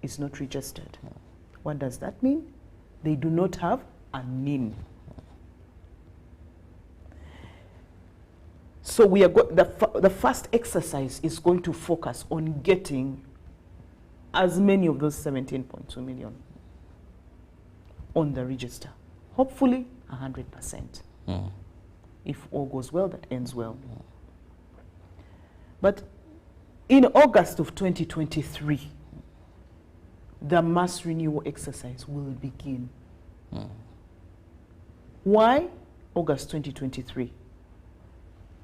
is not registered. What does that mean? They do not have a NIN. So we are the first exercise is going to focus on getting as many of those 17.2 million on the register. Hopefully 100%. If all goes well, that ends well. But in August of 2023, the mass renewal exercise will begin. Why August 2023?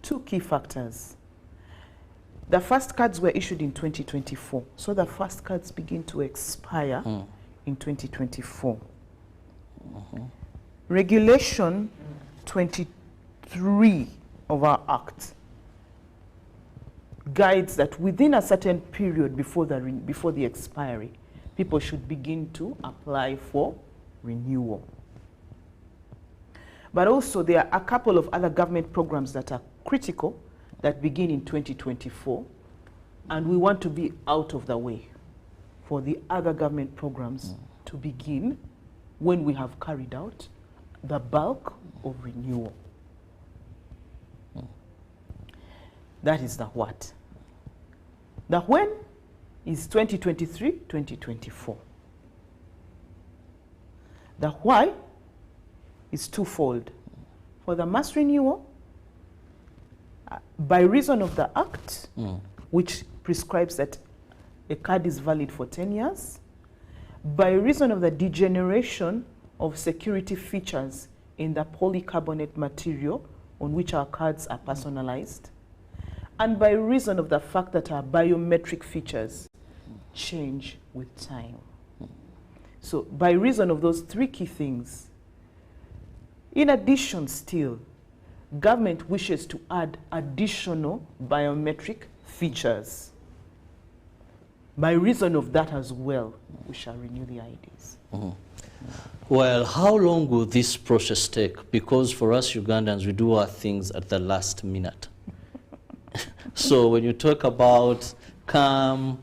Two key factors. The first cards were issued in 2024, so the first cards begin to expire in 2024. Regulation 23 of our Act guides that within a certain period before the expiry, people should begin to apply for renewal. But also there are a couple of other government programs that are critical that begin in 2024, and we want to be out of the way for the other government programs to begin when we have carried out the bulk of renewal. That is the what. The when is 2023, 2024. The why is twofold. For the mass renewal, by reason of the Act, which prescribes that a card is valid for 10 years, by reason of the degeneration of security features in the polycarbonate material on which our cards are personalized, and by reason of the fact that our biometric features change with time. So by reason of those three key things, in addition still, government wishes to add additional biometric features. By reason of that as well, we shall renew the IDs. Well, how long will this process take? Because for us Ugandans, we do our things at the last minute. So when you talk about come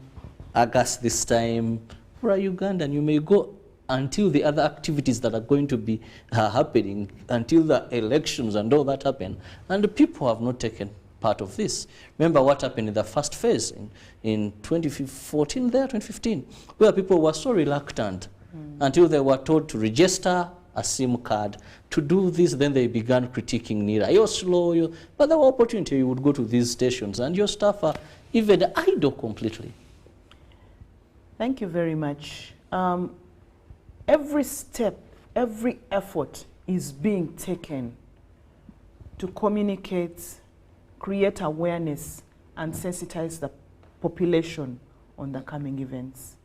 August this time, for a Ugandan, you may go until the other activities that are going to be happening, until the elections and all that happen, and the people have not taken part of this. Remember what happened in the first phase in 2014 there, 2015, where people were so reluctant until they were told to register a SIM card. To do this, then they began critiquing NIRA. You're slow, but the opportunity you would go to these stations and your staff are even idle completely. Thank you very much. Every step, every effort is being taken to communicate, create awareness, and sensitize the population on the coming events.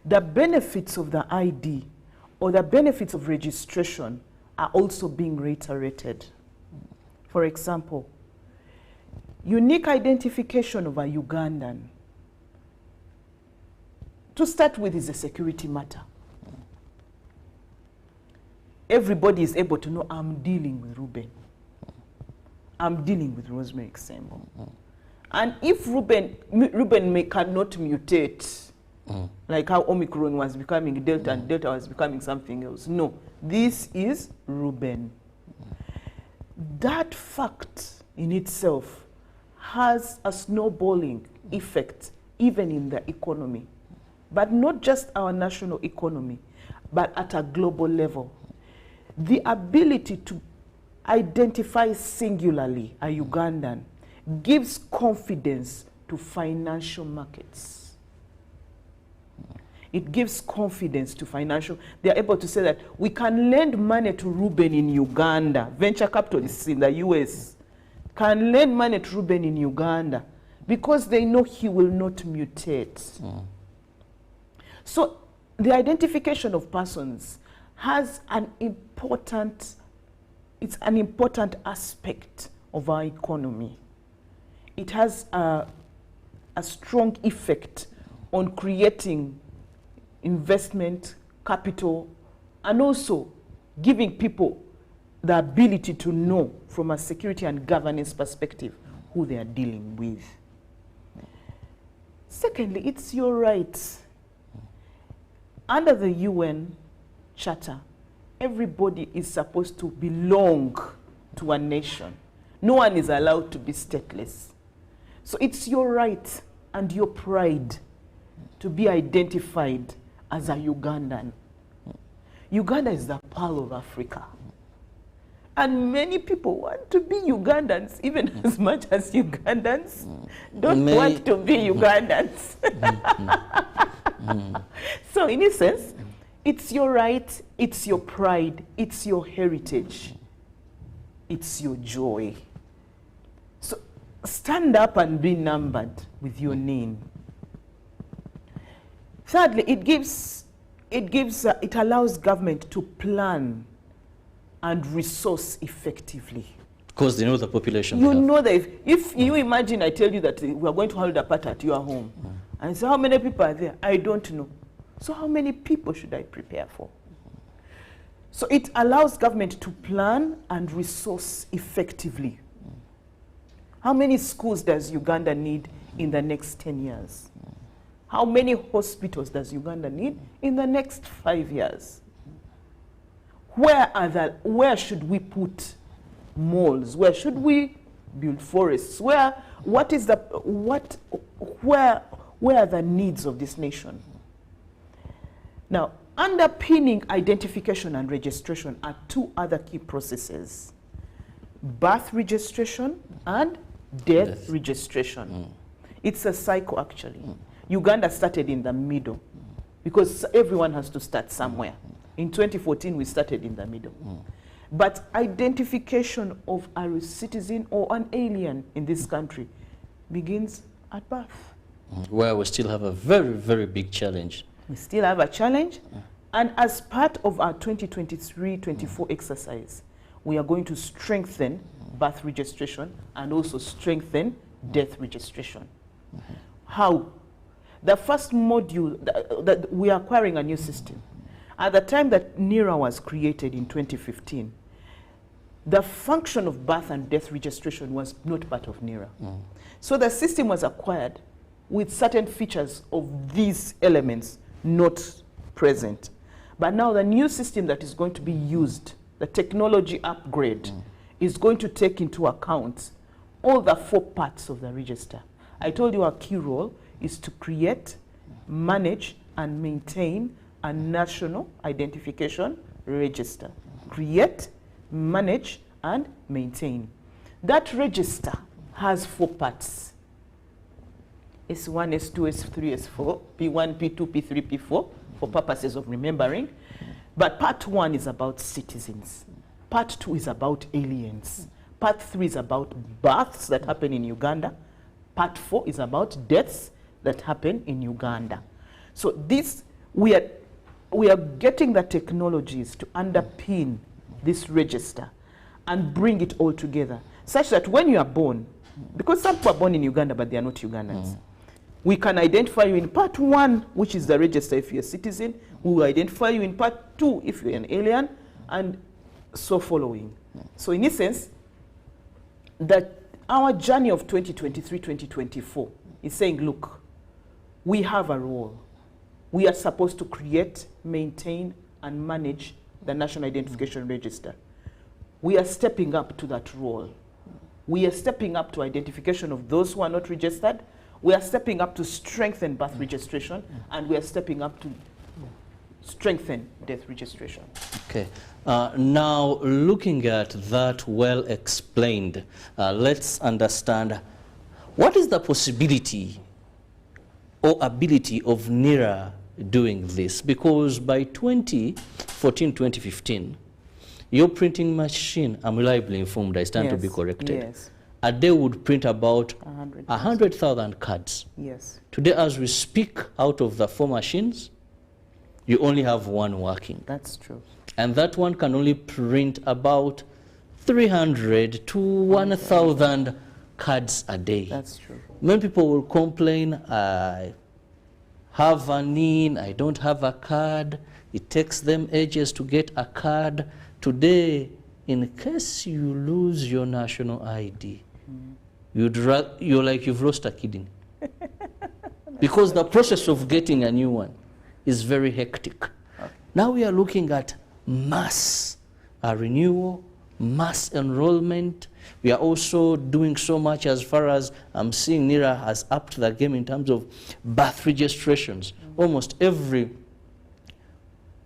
The benefits of the ID or the benefits of registration are also being reiterated. For example, unique identification of a Ugandan, to start with, is a security matter. Everybody is able to know, I'm dealing with Ruben. I'm dealing with Rosemary Kisembo. And if Ruben cannot mutate, like how Omicron was becoming Delta and Delta was becoming something else. No, this is Ruben. That fact in itself has a snowballing effect even in the economy, but not just our national economy, but at a global level. The ability to identify singularly a Ugandan gives confidence to financial markets. It gives confidence to financial. They are able to say that we can lend money to Ruben in Uganda. Venture capitalists in the US can lend money to Ruben in Uganda because they know he will not mutate. So the identification of persons has an important, it's an important aspect of our economy. It has a strong effect on creating investment, capital, and also giving people the ability to know from a security and governance perspective who they are dealing with. Secondly, it's your right. under the UN Charter, everybody is supposed to belong to a nation. No one is allowed to be stateless. So it's your right and your pride to be identified as a Ugandan. Uganda is the pearl of Africa. And many people want to be Ugandans, even as much as Ugandans don't want to be Ugandans. So in a sense, it's your right, it's your pride, it's your heritage, it's your joy. So stand up and be numbered with your name. Thirdly, it allows government to plan and resource effectively. Because they know the population. You know that if you imagine I tell you that we are going to hold a party at your home, and so how many people are there? I don't know. So how many people should I prepare for? So it allows government to plan and resource effectively. How many schools does Uganda need in the next 10 years? How many hospitals does Uganda need in the next 5 years? Where should we put malls? Where should we build forests? Where are the needs of this nation? Now, underpinning identification and registration are two other key processes: birth registration and death registration. It's a cycle, actually. Uganda started in the middle because everyone has to start somewhere. In 2014, we started in the middle. But identification of a citizen or an alien in this country begins at birth. Where we still have a very, very big challenge. We still have a challenge. And as part of our 2023-24 exercise, we are going to strengthen birth registration and also strengthen death registration. How? The first module, that we are acquiring a new system. At the time that NERA was created in 2015, the function of birth and death registration was not part of NERA. So the system was acquired with certain features of these elements not present. But now the new system that is going to be used, the technology upgrade, is going to take into account all the 4 parts of the register. I told you our key role is to create, manage, and maintain a national identification register. Create, manage, and maintain. That register has 4 parts. S1, S2, S3, S4, P1, P2, P3, P4, for purposes of remembering. But part 1 is about citizens. Part 2 is about aliens. Part 3 is about births that happen in Uganda. Part 4 is about deaths that happen in Uganda. So this, we are getting the technologies to underpin this register and bring it all together, such that when you are born, because some people are born in Uganda but they are not Ugandans, we can identify you in part 1, which is the register if you're a citizen. We will identify you in part 2 if you're an alien, and so following. So in essence, that our journey of 2023-2024 is saying, look, we have a role. We are supposed to create, maintain, and manage the National Identification Register. We are stepping up to that role. We are stepping up to identification of those who are not registered. We are stepping up to strengthen birth registration, and we are stepping up to strengthen death registration. Okay. Now, looking at that well explained, let's understand what is the possibility or ability of NERA doing this? Because by 2014-2015, your printing machine, I'm reliably informed, I stand to be corrected, a day would print about 100,000 cards. Yes. Today, as we speak, out of the 4 machines, you only have 1 working. That's true. And that one can only print about 300 to 1,000 cards a day. That's true. Many people will complain, I have an in, I don't have a card. It takes them ages to get a card. Today, in case you lose your national ID, you're like you've lost a kidney. Because the process of getting a new one is very hectic. Now we are looking at mass renewal, mass enrollment. We are also doing so much as far as I'm seeing NIRA has upped the game in terms of birth registrations. Almost every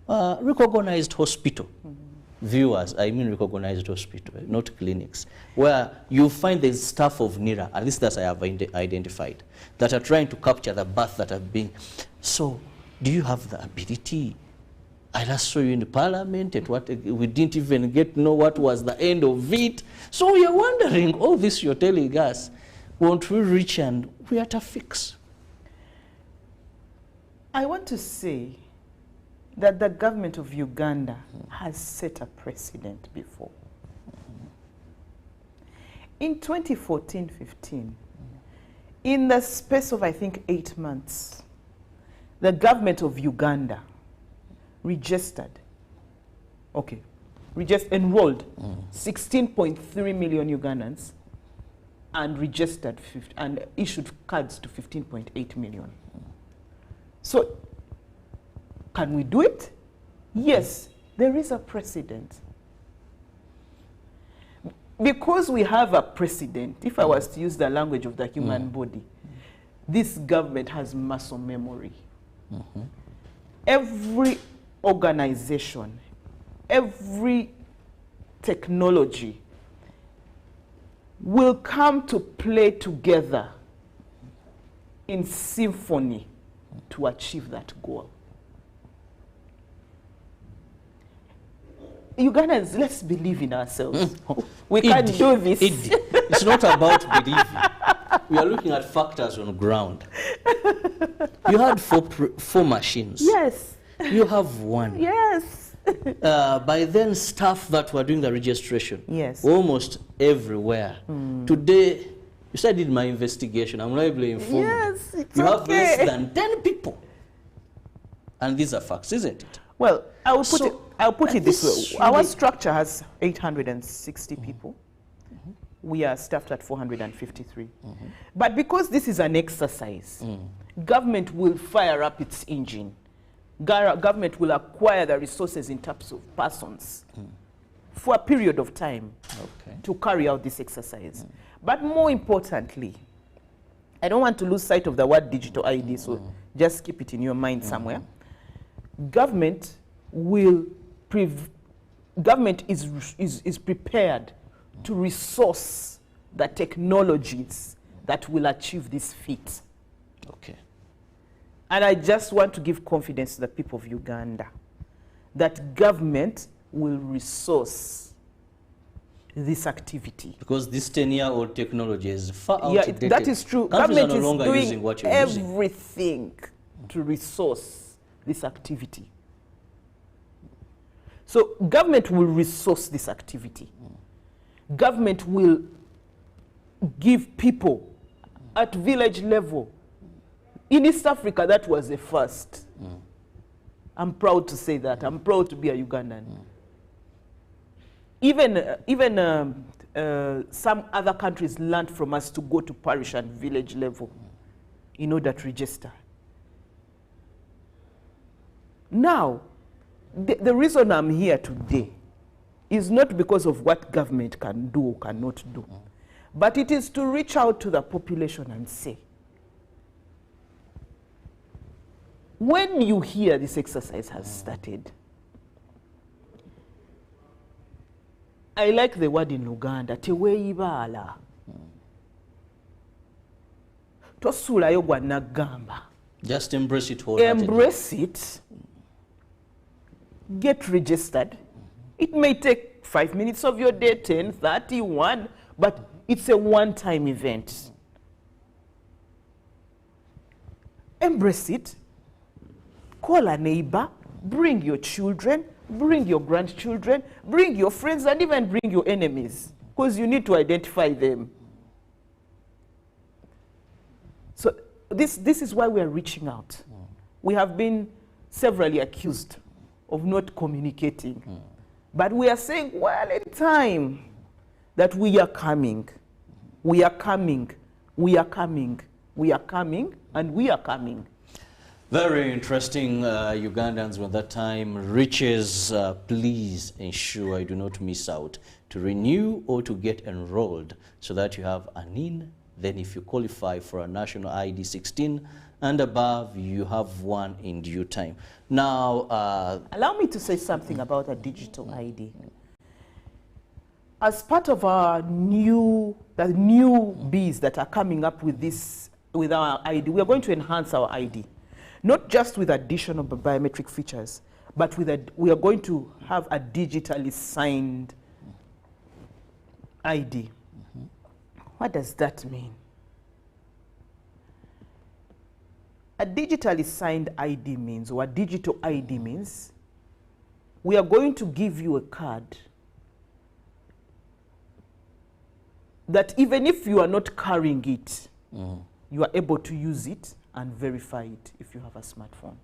recognized hospital, viewers, I mean recognized hospital, not clinics, where you find the staff of NIRA, at least that I have identified, that are trying to capture the birth that have been. So do you have the ability? I last saw you in the parliament, at what we didn't even get to know what was the end of it. So we are wondering, all this you're telling us, won't we reach and we are at a fix? I want to say that the government of Uganda has set a precedent before. In 2014-15, in the space of, I think, 8 months, the government of Uganda enrolled 16.3 million Ugandans and registered and issued cards to 15.8 million. So, can we do it? Yes, there is a precedent. Because we have a precedent, if I was to use the language of the human body, this government has muscle memory. Every organization, every technology will come to play together in symphony to achieve that goal. Ugandans, let's believe in ourselves. We can do this. It's not about believing. We are looking at factors on the ground. You had four machines. Yes. You have one. Yes. By then, staff that were doing the registration, yes, almost everywhere. Today, you said in my investigation, I'm reliably informed. Yes, it's you have less than 10 people. And these are facts, isn't it? Well, I'll put it this way. Really, our structure has 860 people. We are staffed at 453. But because this is an exercise, government will fire up its engine. Government will acquire the resources in terms of persons for a period of time to carry out this exercise. But more importantly, I don't want to lose sight of the word digital ID, so just keep it in your mind somewhere. Government is prepared to resource the technologies that will achieve this feat. Okay. And I just want to give confidence to the people of Uganda that government will resource this activity. Because this 10-year-old technology is far outdated. Yeah, that is true. Countries Government are no longer is using doing what you're using. everything to resource this activity. So government will resource this activity. Government will give people at village level. In East Africa, that was the first. I'm proud to say that. I'm proud to be a Ugandan. Even some other countries learned from us to go to parish and village level in order to register. Now, the reason I'm here today is not because of what government can do or cannot do, but it is to reach out to the population and say, when you hear this exercise has started, I like the word in Uganda, teweibala. Tosulayo gwa nagamba. Just embrace it wholeheartedly. Embrace it. Get registered. It may take 5 minutes of your day, 10, 30, 1, but it's a one-time event. Embrace it. Call a neighbor, bring your children, bring your grandchildren, bring your friends, and even bring your enemies, because you need to identify them. So this is why we are reaching out. We have been severally accused of not communicating. But we are saying, well, in time, that we are coming. We are coming. We are coming. We are coming, and we are coming. Very interesting. Ugandans, when that time reaches, please ensure you do not miss out to renew or to get enrolled so that you have an in. Then if you qualify for a national ID 16 and above, you have one in due time. Now, allow me to say something about a digital ID. As part of our new bees that are coming up with this, with our ID, we are going to enhance our ID. Not just with addition of biometric features, but we are going to have a digitally signed ID. What does that mean? A digitally signed ID means, or a digital ID means, we are going to give you a card that even if you are not carrying it, you are able to use it and verify it if you have a smartphone.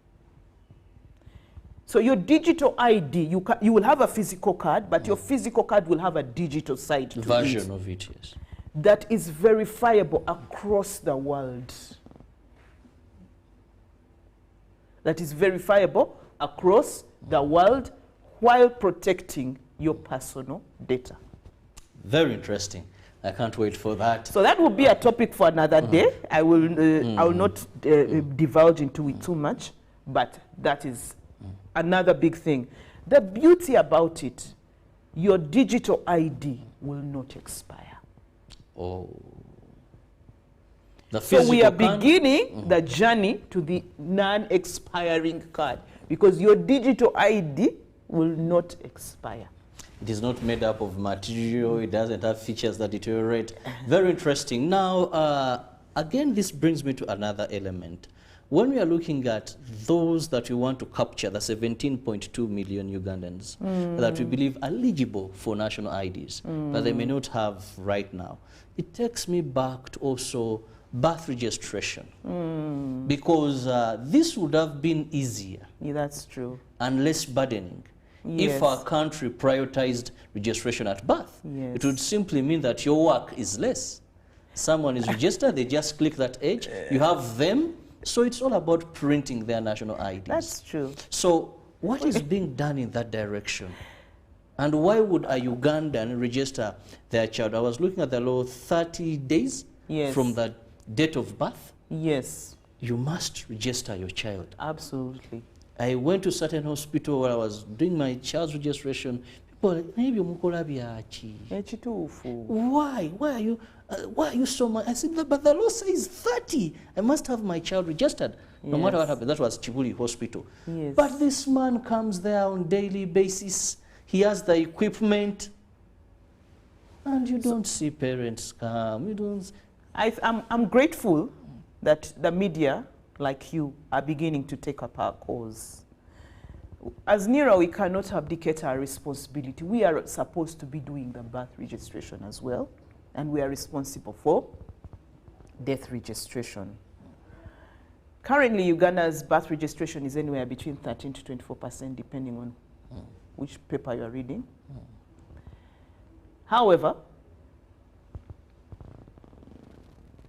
So your digital ID, you will have a physical card, but your physical card will have a digital side to it. Version of it, yes. That is verifiable across the world. That is verifiable across the world while protecting your personal data. Very interesting. I can't wait for that. So that will be a topic for another day. I will not divulge into it too much, but that is another big thing. The beauty about it, your digital ID will not expire. Oh. So we are beginning the journey to the non-expiring card, because your digital ID will not expire. It is not made up of material. It doesn't have features that deteriorate. Very interesting. Now, again, this brings me to another element. When we are looking at those that we want to capture, the 17.2 million Ugandans that we believe are eligible for national IDs, but they may not have right now, it takes me back to also birth registration, because this would have been easier. Yeah, that's true. And less burdening. Yes. If our country prioritized registration at birth, yes, it would simply mean that your work is less. Someone is registered, they just click that age, you have them, so it's all about printing their national IDs. That's true. So what is being done in that direction? And why would a Ugandan register their child? I was looking at the law, 30 days from the date of birth. Yes. You must register your child. Absolutely. I went to a certain hospital where I was doing my child's registration. People, why? Why are you so much? I said, but the law says 30. I must have my child registered. No matter what happens. That was Chibuli Hospital. Yes. But this man comes there on a daily basis. He has the equipment. And you don't see parents come. You don't. I'm grateful that the media, like you, are beginning to take up our cause. As NERA, we cannot abdicate our responsibility. We are supposed to be doing the birth registration as well, and we are responsible for death registration. Currently, Uganda's birth registration is anywhere between 13 to 24%, depending on which paper you are reading. However,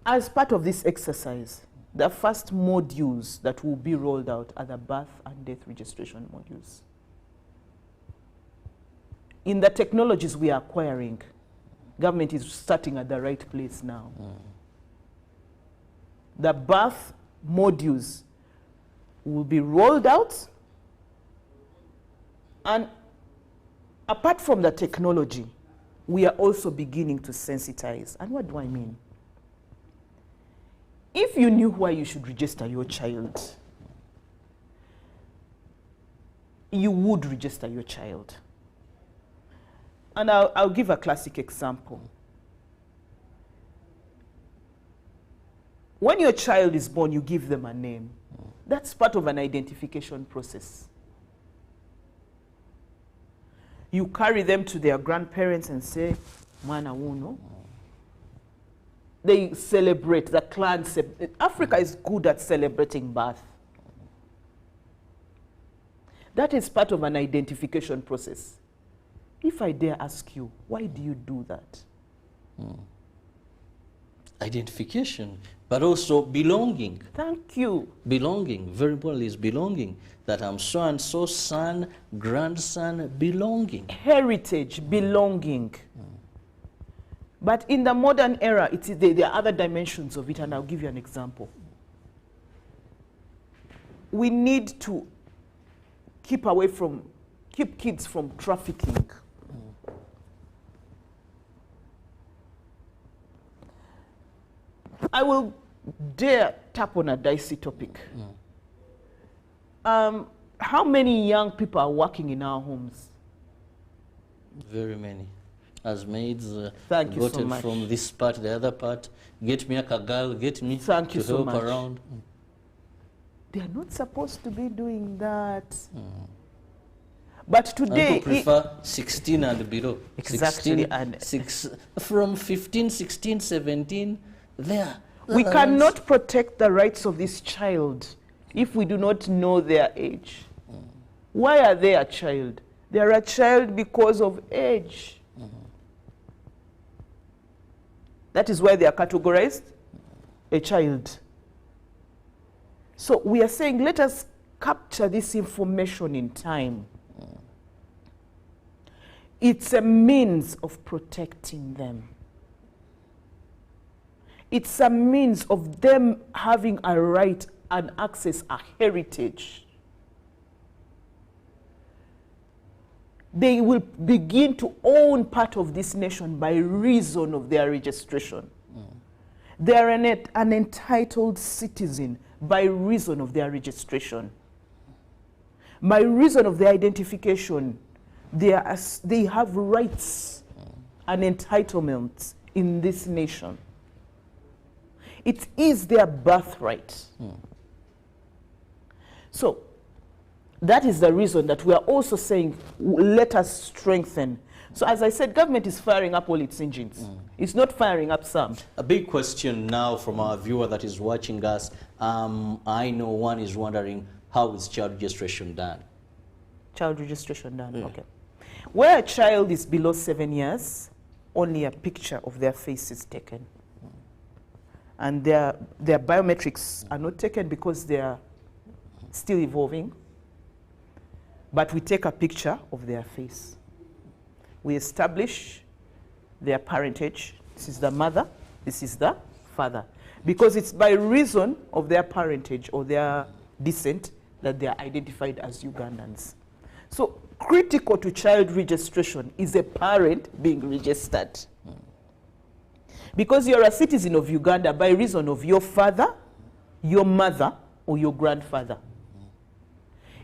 as part of this exercise, the first modules that will be rolled out are the birth and death registration modules. In the technologies we are acquiring, government is starting at the right place now. The birth modules will be rolled out, and apart from the technology, we are also beginning to sensitize. And what do I mean? If you knew why you should register your child, you would register your child. And I'll give a classic example. When your child is born, you give them a name. That's part of an identification process. You carry them to their grandparents and say, Mwana wuno. They celebrate, the clan. Africa is good at celebrating birth. That is part of an identification process. If I dare ask you, why do you do that? Identification. But also belonging. Thank you. Belonging, very importantly, is belonging. That I'm so and so son, grandson, belonging. Heritage, belonging. But in the modern era, there are other dimensions of it, and I'll give you an example. We need to keep kids from trafficking. I will dare tap on a dicey topic. How many young people are working in our homes? Very many. As maids, Thank you so gotten much. from this part, the other part, get me a girl, get me Thank you to so help much. around. They are not supposed to be doing that. But today, I prefer 16 and below. Exactly, 16, and- from 15, 16, 17, there. we cannot protect the rights of this child if we do not know their age. Why are they a child? They are a child because of age. That is why they are categorized a child. So we are saying, let us capture this information in time. It's a means of protecting them. It's a means of them having a right and access, a heritage. They will begin to own part of this nation by reason of their registration. They are an entitled citizen by reason of their registration. By reason of their identification, they have rights and entitlements in this nation. It is their birthright. So, that is the reason that we are also saying, let us strengthen. So as I said, government is firing up all its engines. It's not firing up some. A big question now from our viewer that is watching us. I know one is wondering, how is child registration done? Child registration done, okay. Where a child is below 7 years, only a picture of their face is taken. And their biometrics are not taken because they are still evolving. But we take a picture of their face. We establish their parentage. This is the mother, this is the father. Because it's by reason of their parentage or their descent that they are identified as Ugandans. So critical to child registration is a parent being registered. Because you're a citizen of Uganda by reason of your father, your mother, or your grandfather.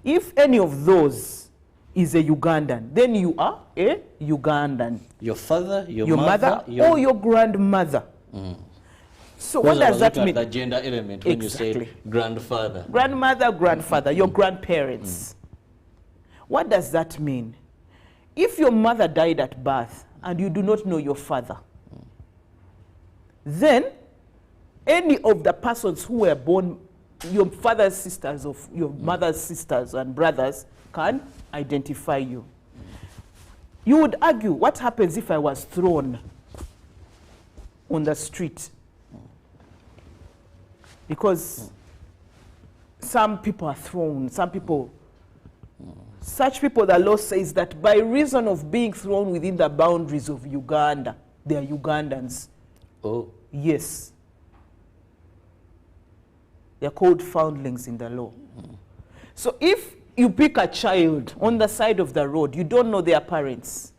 If any of those is a Ugandan, then you are a Ugandan. Your father, your mother, or your grandmother. So what does that mean? The gender element when you say grandfather. Grandmother, grandfather, your grandparents. What does that mean? If your mother died at birth and you do not know your father, then any of the persons who were born, your father's sisters, of your mother's sisters and brothers, can identify you. You would argue, what happens if I was thrown on the street? Because some people are thrown, such people, the law says that by reason of being thrown within the boundaries of Uganda, they are Ugandans. Oh. Yes. They're called foundlings in the law. So if you pick a child on the side of the road, you don't know their parents.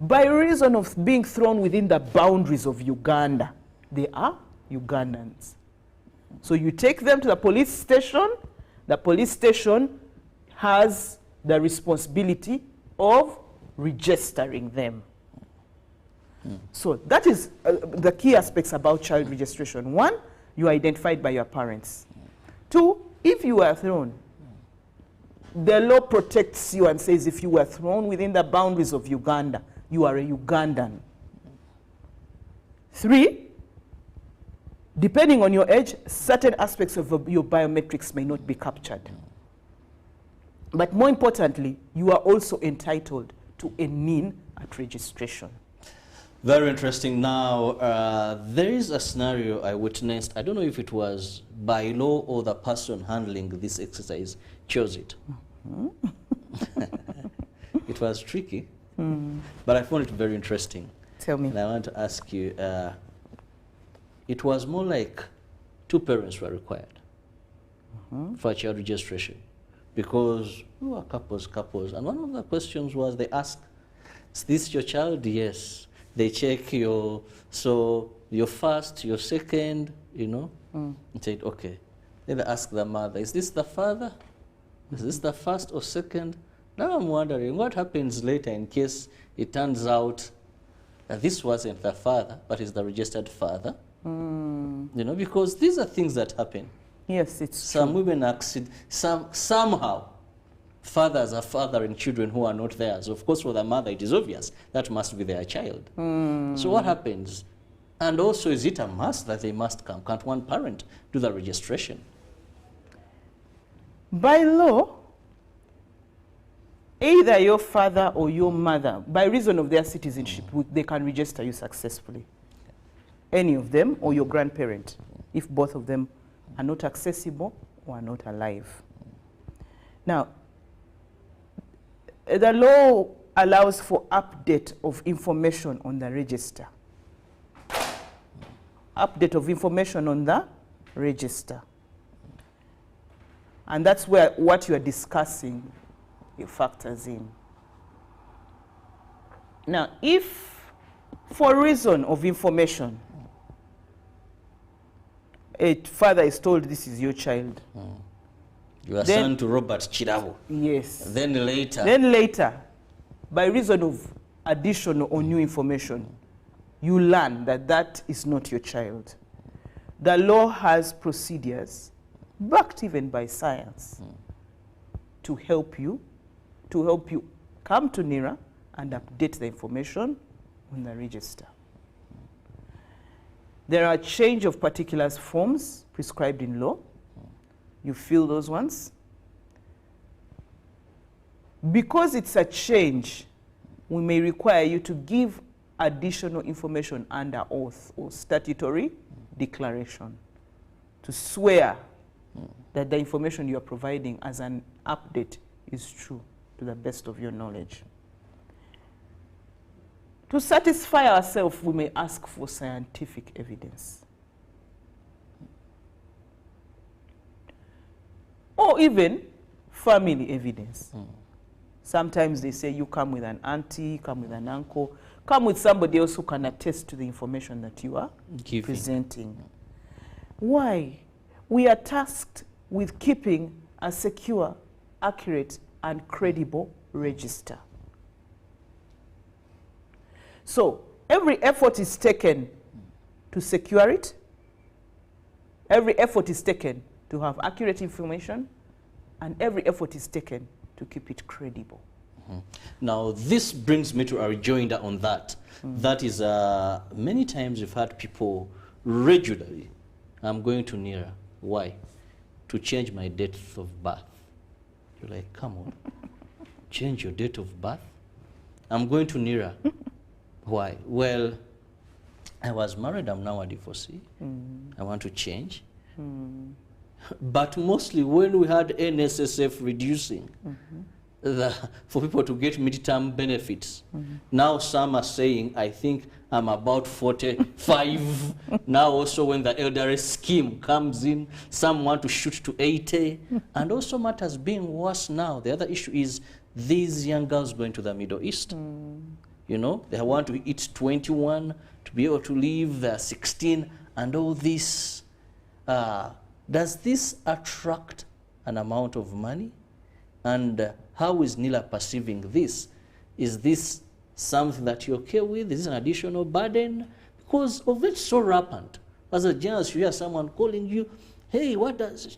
By reason of being thrown within the boundaries of Uganda, they are Ugandans. So you take them to the police station has the responsibility of registering them. So that is the key aspects about child registration. One, you are identified by your parents. Two, if you are thrown, the law protects you and says if you were thrown within the boundaries of Uganda, you are a Ugandan. Three, depending on your age, certain aspects of your biometrics may not be captured. But more importantly, you are also entitled to a NIN at registration. Very interesting. Now, there is a scenario I witnessed. I don't know if it was by law or the person handling this exercise chose it. It was tricky, but I found it very interesting. Tell me. And I want to ask you, it was more like two parents were required for child registration because we were couples. And one of the questions was they asked, is this your child? Yes. They check your first, your second, you know, and said, okay. Then they ask the mother, is this the father? Is this the first or second? Now I'm wondering what happens later in case it turns out that this wasn't the father, but is the registered father. You know, because these are things that happen. Yes, it's Some true. women accident, somehow fathers are fathering children who are not theirs. Of course, for the mother, it is obvious that must be their child. So what happens? And also, is it a must that they must come? Can't one parent do the registration? By law, either your father or your mother, by reason of their citizenship, they can register you successfully. Any of them or your grandparent, if both of them are not accessible or are not alive. Now, the law allows for update of information on the register. Update of information on the register. And that's where what you are discussing factors in. Now, if for reason of information, a father is told this is your child. You are son to Robert Chirabo. Yes. Then later, by reason of additional or new information, you learn that that is not your child. The law has procedures, backed even by science, to help you come to NERA and update the information on the register. There are change of particulars forms prescribed in law. You fill those ones. Because it's a change, we may require you to give additional information under oath or statutory declaration to swear that the information you are providing as an update is true to the best of your knowledge. To satisfy ourselves, we may ask for scientific evidence. Or even family evidence. Sometimes they say you come with an auntie, come with an uncle, come with somebody else who can attest to the information that you are presenting. Why? We are tasked with keeping a secure, accurate, and credible register. So every effort is taken to secure it. Every effort is taken to have accurate information, and every effort is taken to keep it credible. Now, this brings me to a rejoinder on that. That is, many times we've had people regularly, I'm going to NERA. Why? To change my date of birth. You're like, come on, change your date of birth? I'm going to NERA. Why? Well, I was married, I'm now a divorcee. I want to change. But mostly when we had NSSF reducing for people to get midterm benefits, now some are saying, I think I'm about 45. Now also when the elderly scheme comes in, some want to shoot to 80. And also matters being worse now. The other issue is these young girls going to the Middle East. You know, they want to hit 21 to be able to leave, they're 16, and all this. Does this attract an amount of money? And how is NERA perceiving this? Is this something that you're okay with? Is this an additional burden? Because of it's so rampant. As a journalist, you hear someone calling you, hey,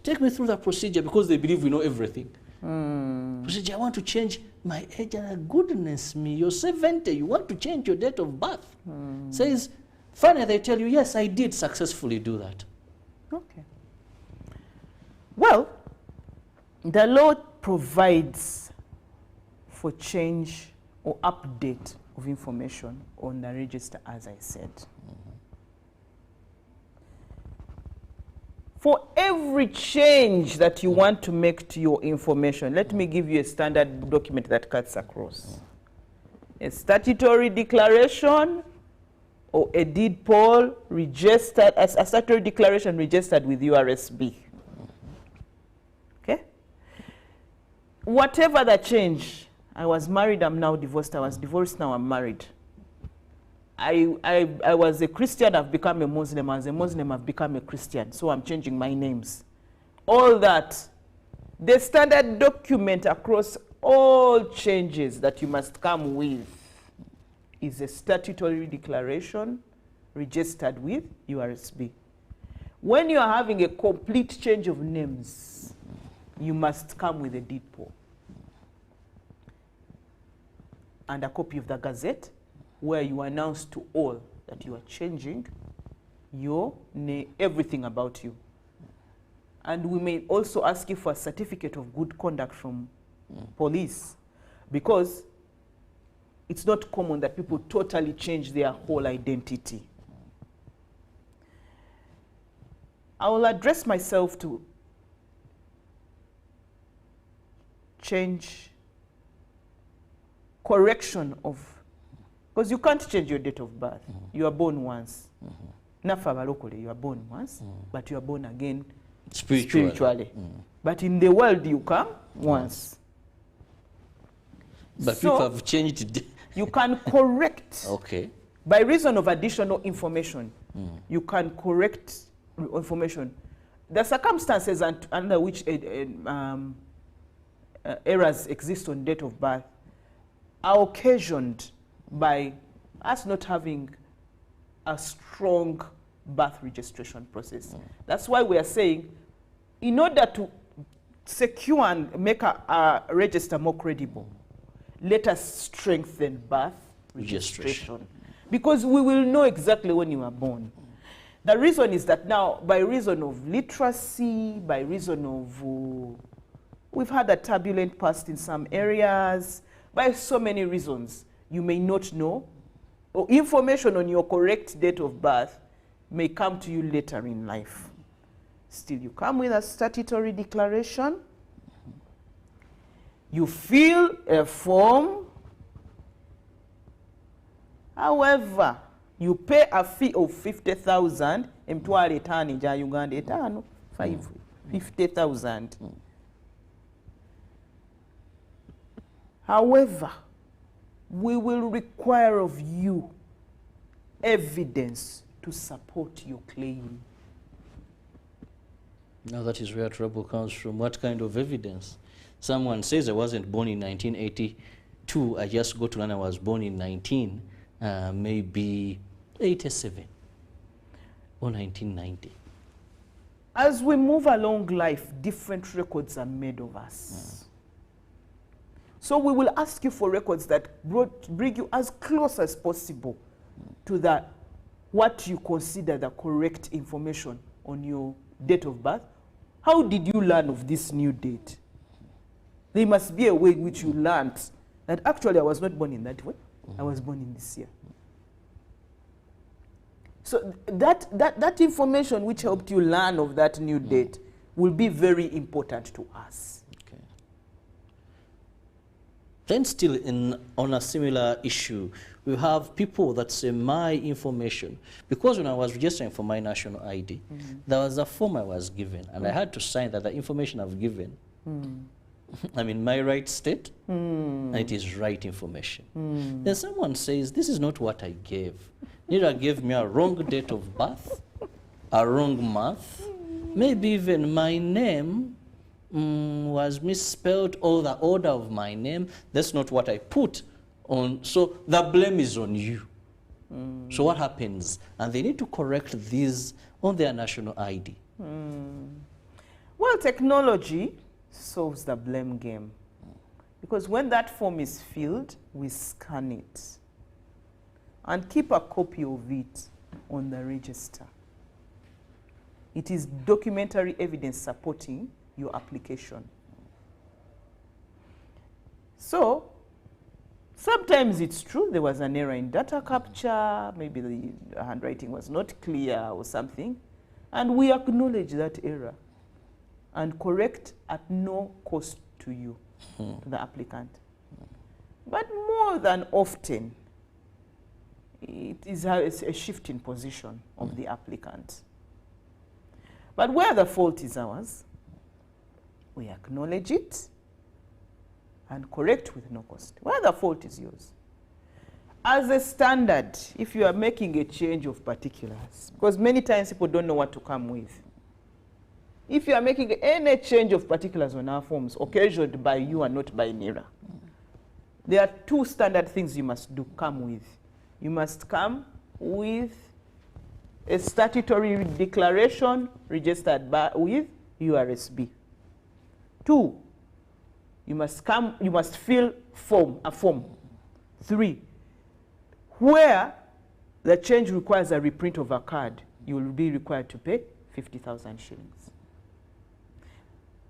take me through the procedure, because they believe we know everything. Procedure, I want to change my age. And goodness me, you're 70, you want to change your date of birth. Says, finally they tell you, yes, I did successfully do that. Okay. Well, the law provides for change or update of information on the register, as I said. For every change that you want to make to your information, let me give you a standard document that cuts across. A statutory declaration or a deed poll registered, as a statutory declaration registered with URSB. Okay? Whatever the change, I was married, I'm now divorced, I was divorced, now I'm married. I was a Christian, I've become a Muslim. As a Muslim, I've become a Christian. So I'm changing my names. All that. The standard document across all changes that you must come with is a statutory declaration registered with URSB. When you are having a complete change of names, you must come with a deed poll and a copy of the Gazette, where you announce to all that you are changing your name, everything about you. And we may also ask you for a certificate of good conduct from police, because it's not common that people totally change their whole identity. I will address myself to change, correction of, because you can't change your date of birth. You are born once. Nafa balokole, you are born once, but you are born again spiritually. But in the world, you come once. But so people have changed. You can correct. Okay. By reason of additional information, you can correct information. The circumstances under which errors exist on date of birth are occasioned by us not having a strong birth registration process. That's why we are saying, in order to secure and make a register more credible, let us strengthen birth registration. Because we will know exactly when you were born. The reason is that now, by reason of literacy, by reason of, we've had a turbulent past in some areas, by so many reasons, you may not know, or information on your correct date of birth may come to you later in life. Still, you come with a statutory declaration, you fill a form, however, you pay a fee of 50,000, emitwalo 5 ja Uganda, 50,000. However, we will require of you evidence to support your claim. Now that is where trouble comes from. What kind of evidence? Someone says I wasn't born in 1982, I just got to learn I was born in maybe 87 or 1990. As we move along life, different records are made of us. So we will ask you for records that bring you as close as possible to what you consider the correct information on your date of birth. How did you learn of this new date? There must be a way in which you learned that actually I was not born in that way. I was born in this year. So that information which helped you learn of that new date will be very important to us. Okay. Then still on a similar issue, we have people that say my information, because when I was registering for my national ID, there was a form I was given, and I had to sign that the information I've given, I'm in my right state, and it is right information. Then someone says, this is not what I gave. Neither gave me a wrong date of birth, a wrong month, maybe even my name was misspelled, or the order of my name, that's not what I put on. So the blame is on you. So what happens? And they need to correct these on their national ID. Well, technology solves the blame game. Because when that form is filled, we scan it and keep a copy of it on the register. It is documentary evidence supporting your application. So Sometimes it's true, there was an error in data capture, maybe the handwriting was not clear or something, and we acknowledge that error and correct at no cost to you, to the applicant. But more than often, it is a shift in position of the applicant. But where the fault is ours, we acknowledge it and correct with no cost. Where the fault is yours. As a standard, if you are making a change of particulars, because many times people don't know what to come with. If you are making any change of particulars on our forms, occasioned by you and not by NERA, there are two standard things you must come with. You must come with a statutory declaration registered with URSB. 2, you must fill a form. 3, where the change requires a reprint of a card, you will be required to pay 50,000 shillings.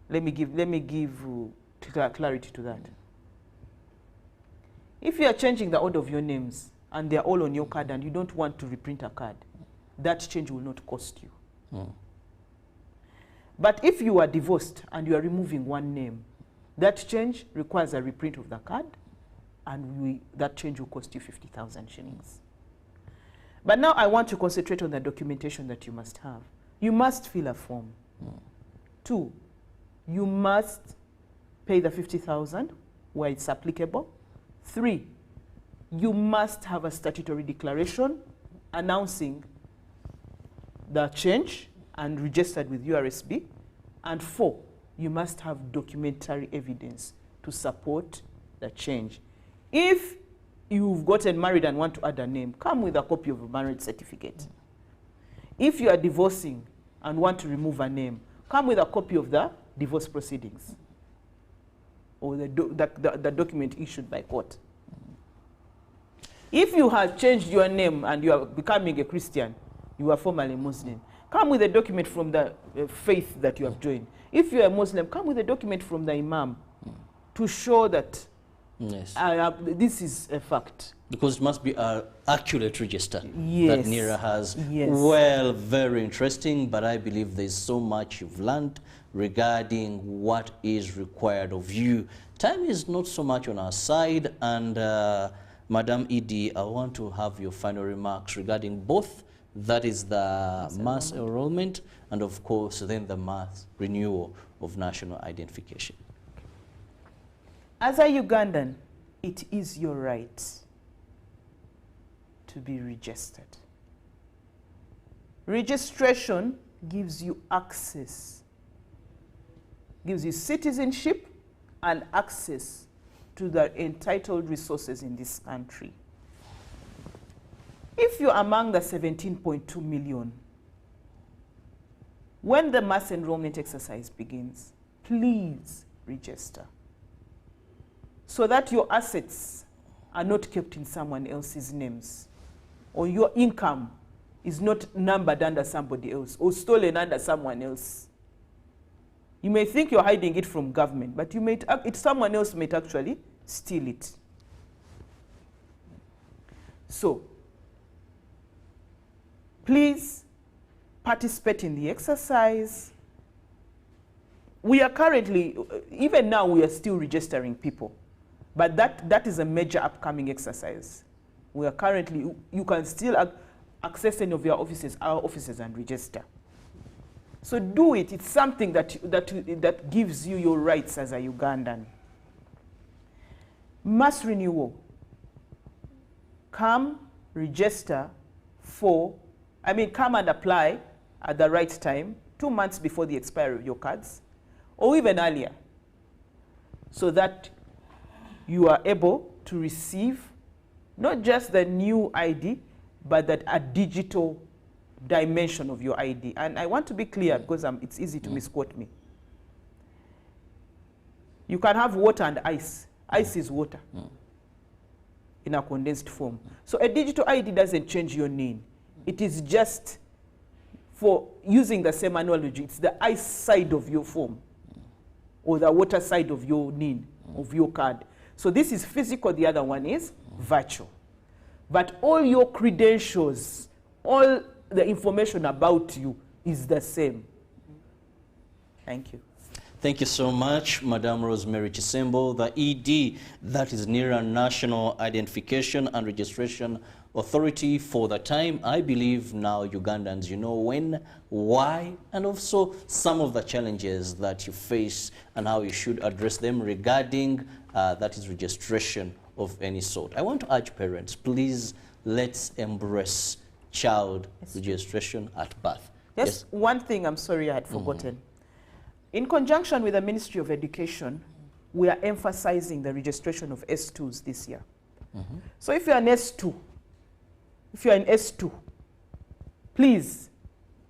Let me give clarity to that. If you are changing the order of your names and they are all on your card and you don't want to reprint a card, that change will not cost you. But if you are divorced and you are removing one name, that change requires a reprint of the card, and that change will cost you 50,000 shillings. But now I want to concentrate on the documentation that you must have. You must fill a form. 2, you must pay the 50,000 where it's applicable. 3, you must have a statutory declaration announcing the change and registered with URSB. And 4, you must have documentary evidence to support the change. If you've gotten married and want to add a name, come with a copy of a marriage certificate. If you are divorcing and want to remove a name, come with a copy of the divorce proceedings or the document issued by court. If you have changed your name and you are becoming a Christian, you are formerly Muslim, come with a document from the faith that you have joined. If you are a Muslim, come with a document from the Imam to show that this is a fact. Because it must be an accurate register that NERA has. Yes. Well, very interesting, but I believe there's so much you've learned regarding what is required of you. Time is not so much on our side, and Madam Edie, I want to have your final remarks regarding both. That is the mass enrollment and, of course, then the mass renewal of national identification. As a Ugandan, it is your right to be registered. Registration gives you access, gives you citizenship and access to the entitled resources in this country. If you're among the 17.2 million, when the mass enrollment exercise begins, please register so that your assets are not kept in someone else's names, or your income is not numbered under somebody else or stolen under someone else. You may think you're hiding it from government, but someone else might actually steal it. So, please participate in the exercise. We are currently, even now we are still registering people, but that is a major upcoming exercise. We are currently, you can still access any of our offices and register. So do it. It's something that gives you your rights as a Ugandan. Mass renewal. Come, register come and apply at the right time, 2 months before the expiry of your cards, or even earlier, so that you are able to receive not just the new ID, but a digital dimension of your ID. And I want to be clear, because it's easy to misquote me. You can have water and ice. Ice is water in a condensed form. So a digital ID doesn't change your name. It is just, for using the same analogy, it's the ice side of your form or the water side of your name, of your card. So this is physical, the other one is virtual. But all your credentials, all the information about you is the same. Thank you. Thank you so much, Madam Rosemary Chisembo, the ED, that is NIRA National Identification and Registration Authority. For the time, I believe now Ugandans, you know when, why, and also some of the challenges that you face and how you should address them regarding that is registration of any sort. I want to urge parents, please let's embrace child registration at birth. Yes, one thing I'm sorry I had forgotten. In conjunction with the Ministry of Education, we are emphasizing the registration of S2s this year. So if you're an S2, if you're an S2, please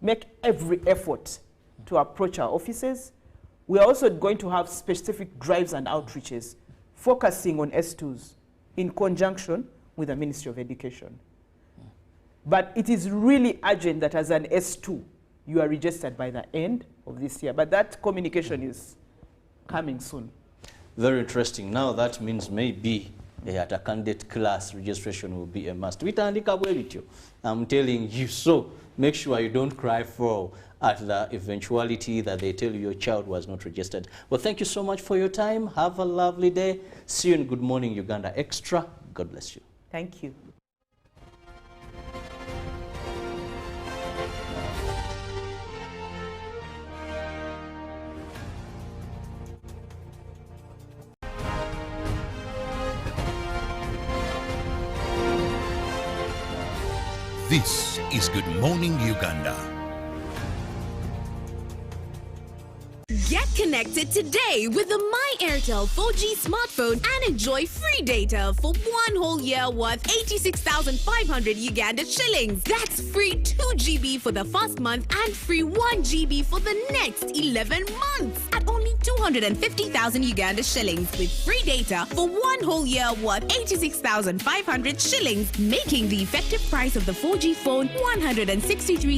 make every effort to approach our offices. We are also going to have specific drives and outreaches focusing on S2s in conjunction with the Ministry of Education. But it is really urgent that as an S2, you are registered by the end of this year. But that communication is coming soon. Very interesting. Now that means maybe at a candidate class, registration will be a must. I'm telling you, so make sure you don't cry foul at the eventuality that they tell you your child was not registered. Well, thank you so much for your time. Have a lovely day. See you in Good Morning Uganda Extra. God bless you. Thank you. This is Good Morning Uganda. Get connected today with the My Airtel 4G smartphone and enjoy free data for 1 whole year worth 86,500 Uganda shillings. That's free 2 GB for the first month and free 1 GB for the next 11 months at only 250,000 Uganda shillings with free data for 1 whole year worth 86,500 shillings, making the effective price of the 4G phone 163